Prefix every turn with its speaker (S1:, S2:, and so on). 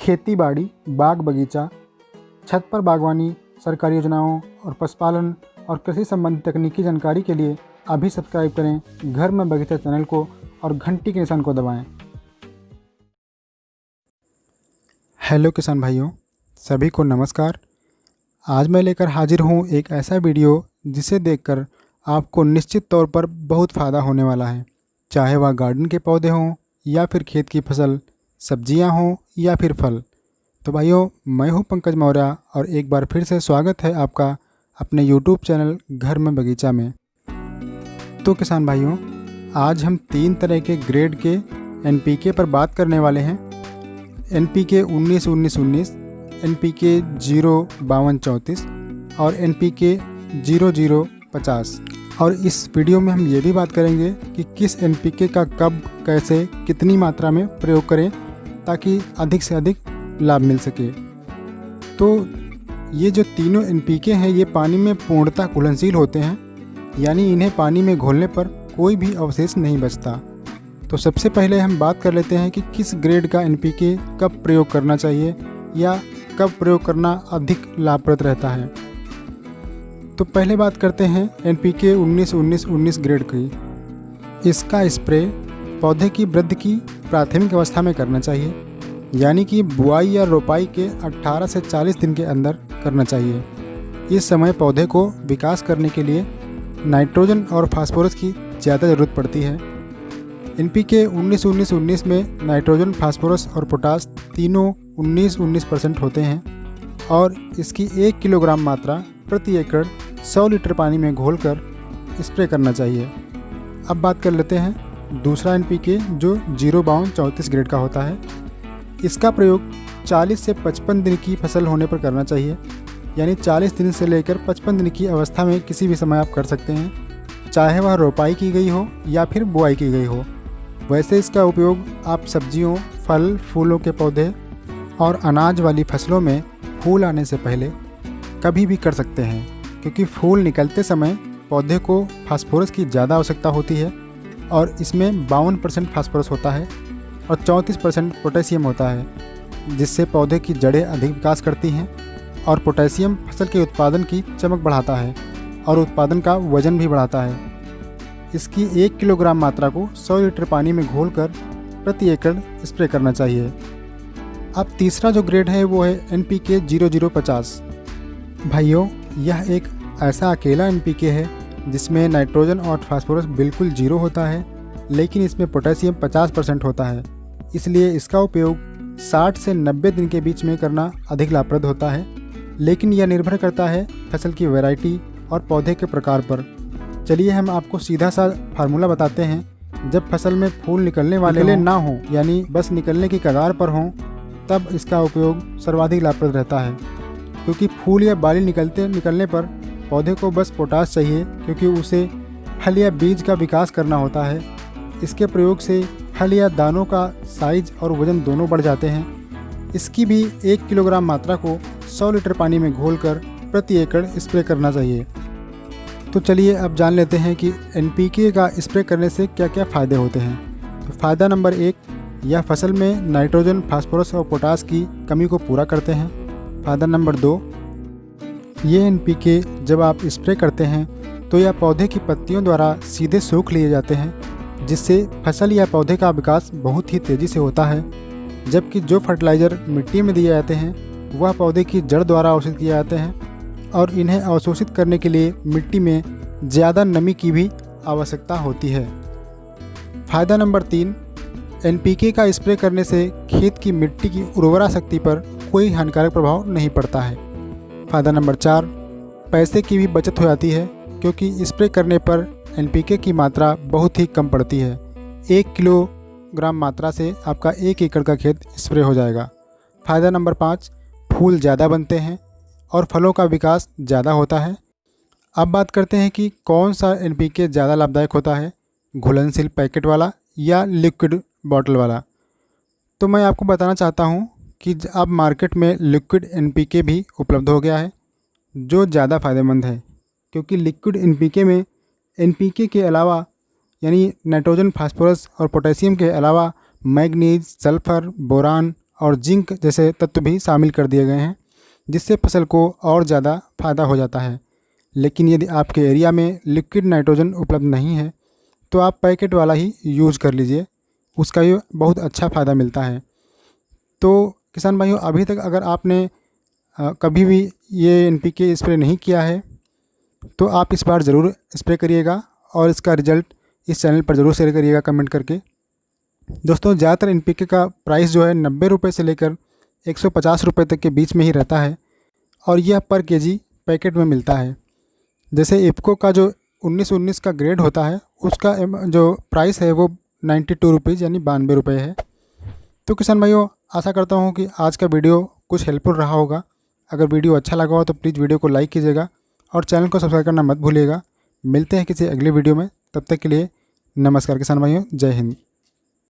S1: खेती बाड़ी, बाग बगीचा, छत पर बागवानी, सरकारी योजनाओं और पशुपालन और कृषि संबंधी तकनीकी जानकारी के लिए अभी सब्सक्राइब करें घर में बगीचा चैनल को और घंटी के निशान को दबाएं। हेलो किसान भाइयों, सभी को नमस्कार। आज मैं लेकर हाजिर हूँ एक ऐसा वीडियो जिसे देखकर आपको निश्चित तौर पर बहुत फ़ायदा होने वाला है, चाहे वह गार्डन के पौधे हों या फिर खेत की फसल, सब्जियां हों या फिर फल। तो भाइयों, मैं हूं पंकज मौर्य और एक बार फिर से स्वागत है आपका अपने यूट्यूब चैनल घर में बगीचा में। तो किसान भाइयों, आज हम 3 तरह के ग्रेड के NPK पर बात करने वाले हैं। NPK 19-19-19, NPK 0-52-34 और NPK 00-50। और इस वीडियो में हम ये भी बात करेंगे कि किस NPK का कब, कैसे, कितनी मात्रा में प्रयोग करें ताकि अधिक से अधिक लाभ मिल सके। तो ये जो तीनों NPK हैं ये पानी में पूर्णतः घुलनशील होते हैं, यानी इन्हें पानी में घोलने पर कोई भी अवशेष नहीं बचता। तो सबसे पहले हम बात कर लेते हैं कि किस ग्रेड का NPK कब प्रयोग करना चाहिए या कब प्रयोग करना अधिक लाभप्रद रहता है। तो पहले बात करते हैं NPK 19-19-19 ग्रेड की। इसका स्प्रे पौधे की वृद्धि की प्राथमिक अवस्था में करना चाहिए, यानी कि बुआई या रोपाई के 18 से 40 दिन के अंदर करना चाहिए। इस समय पौधे को विकास करने के लिए नाइट्रोजन और फास्फोरस की ज़्यादा ज़रूरत पड़ती है। NPK 19-19-19 में नाइट्रोजन, फास्फोरस और पोटास तीनों 19-19% होते हैं और इसकी 1 किलोग्राम मात्रा प्रति एकड़ 100 लीटर पानी में घोलकर स्प्रे करना चाहिए। अब बात कर लेते हैं दूसरा NPK जो 0-52-34 ग्रेड का होता है। इसका प्रयोग 40 से 55 दिन की फसल होने पर करना चाहिए, यानी 40 दिन से लेकर 55 दिन की अवस्था में किसी भी समय आप कर सकते हैं, चाहे वह रोपाई की गई हो या फिर बुआई की गई हो। वैसे इसका उपयोग आप सब्जियों, फल, फूलों के पौधे और अनाज वाली फसलों में फूल आने से पहले कभी भी कर सकते हैं, क्योंकि फूल निकलते समय पौधे को फास्फोरस की ज़्यादा आवश्यकता होती है और इसमें 52% फास्फोरस होता है और 34% पोटेशियम होता है, जिससे पौधे की जड़ें अधिक विकास करती हैं और पोटेशियम फसल के उत्पादन की चमक बढ़ाता है और उत्पादन का वजन भी बढ़ाता है। इसकी 1 किलोग्राम मात्रा को 100 लीटर पानी में घोलकर प्रति एकड़ स्प्रे करना चाहिए। अब तीसरा जो ग्रेड है वो है NPK 00-50। भाइयों, यह एक ऐसा अकेला NPK है जिसमें नाइट्रोजन और फास्फोरस बिल्कुल 0 होता है, लेकिन इसमें पोटेशियम 50% होता है। इसलिए इसका उपयोग 60 से 90 दिन के बीच में करना अधिक लाभप्रद होता है, लेकिन यह निर्भर करता है फसल की वैरायटी और पौधे के प्रकार पर। चलिए हम आपको सीधा सा फार्मूला बताते हैं। जब फसल में फूल निकलने वाले ना हों, यानी बस निकलने की कगार पर हों, तब इसका उपयोग सर्वाधिक लाभप्रद रहता है, क्योंकि फूल या बाली निकलने पर पौधे को बस पोटास चाहिए, क्योंकि उसे फल या बीज का विकास करना होता है। इसके प्रयोग से फल या दानों का साइज और वजन दोनों बढ़ जाते हैं। इसकी भी 1 किलोग्राम मात्रा को 100 लीटर पानी में घोलकर प्रति एकड़ स्प्रे करना चाहिए। तो चलिए अब जान लेते हैं कि NPK का स्प्रे करने से क्या क्या फ़ायदे होते हैं। तो फ़ायदा नंबर 1, यह फसल में नाइट्रोजन, फास्फोरस और पोटास की कमी को पूरा करते हैं। फ़ायदा नंबर 2, ये NPK जब आप स्प्रे करते हैं तो यह पौधे की पत्तियों द्वारा सीधे सूख लिए जाते हैं, जिससे फसल या पौधे का विकास बहुत ही तेज़ी से होता है। जबकि जो फर्टिलाइज़र मिट्टी में दिए जाते हैं वह पौधे की जड़ द्वारा अवशोषित किए जाते हैं और इन्हें अवशोषित करने के लिए मिट्टी में ज़्यादा नमी की भी आवश्यकता होती है। फ़ायदा नंबर 3, NPK का स्प्रे करने से खेत की मिट्टी की उर्वरा शक्ति पर कोई हानिकारक प्रभाव नहीं पड़ता है। फ़ायदा नंबर 4, पैसे की भी बचत हो जाती है, क्योंकि स्प्रे करने पर NPK की मात्रा बहुत ही कम पड़ती है। 1 किलोग्राम मात्रा से आपका 1 एकड़ का खेत स्प्रे हो जाएगा। फ़ायदा नंबर 5, फूल ज़्यादा बनते हैं और फलों का विकास ज़्यादा होता है। अब बात करते हैं कि कौन सा NPK ज़्यादा लाभदायक होता है, घुलनशील पैकेट वाला या लिक्विड बॉटल वाला। तो मैं आपको बताना चाहता हूँ कि अब मार्केट में लिक्विड NPK भी उपलब्ध हो गया है, जो ज़्यादा फ़ायदेमंद है, क्योंकि लिक्विड NPK में NPK के अलावा यानी नाइट्रोजन, फास्फोरस और पोटेशियम के अलावा मैग्नीज, सल्फ़र, बोरान और जिंक जैसे तत्व भी शामिल कर दिए गए हैं, जिससे फसल को और ज़्यादा फ़ायदा हो जाता है। लेकिन यदि आपके एरिया में लिक्विड नाइट्रोजन उपलब्ध नहीं है तो आप पैकेट वाला ही यूज़ कर लीजिए, उसका भी बहुत अच्छा फ़ायदा मिलता है। तो किसान भाइयों, अभी तक अगर आपने कभी भी ये NPK स्प्रे नहीं किया है तो आप इस बार ज़रूर स्प्रे करिएगा और इसका रिज़ल्ट इस चैनल पर ज़रूर शेयर करिएगा कमेंट करके। दोस्तों, ज़्यादातर NPK का प्राइस जो है 90 रुपये से लेकर 150 रुपये तक के बीच में ही रहता है और यह पर केजी पैकेट में मिलता है। जैसे इफ़को का जो 1919 का ग्रेड होता है उसका जो प्राइस है वो 92 रुपीज़ यानी 92 रुपये है। तो किसान भाइयों, आशा करता हूँ कि आज का वीडियो कुछ हेल्पफुल रहा होगा। अगर वीडियो अच्छा लगा हो तो प्लीज़ वीडियो को लाइक कीजिएगा और चैनल को सब्सक्राइब करना मत भूलिएगा। मिलते हैं किसी अगले वीडियो में, तब तक के लिए नमस्कार किसान भाइयों, जय हिंद।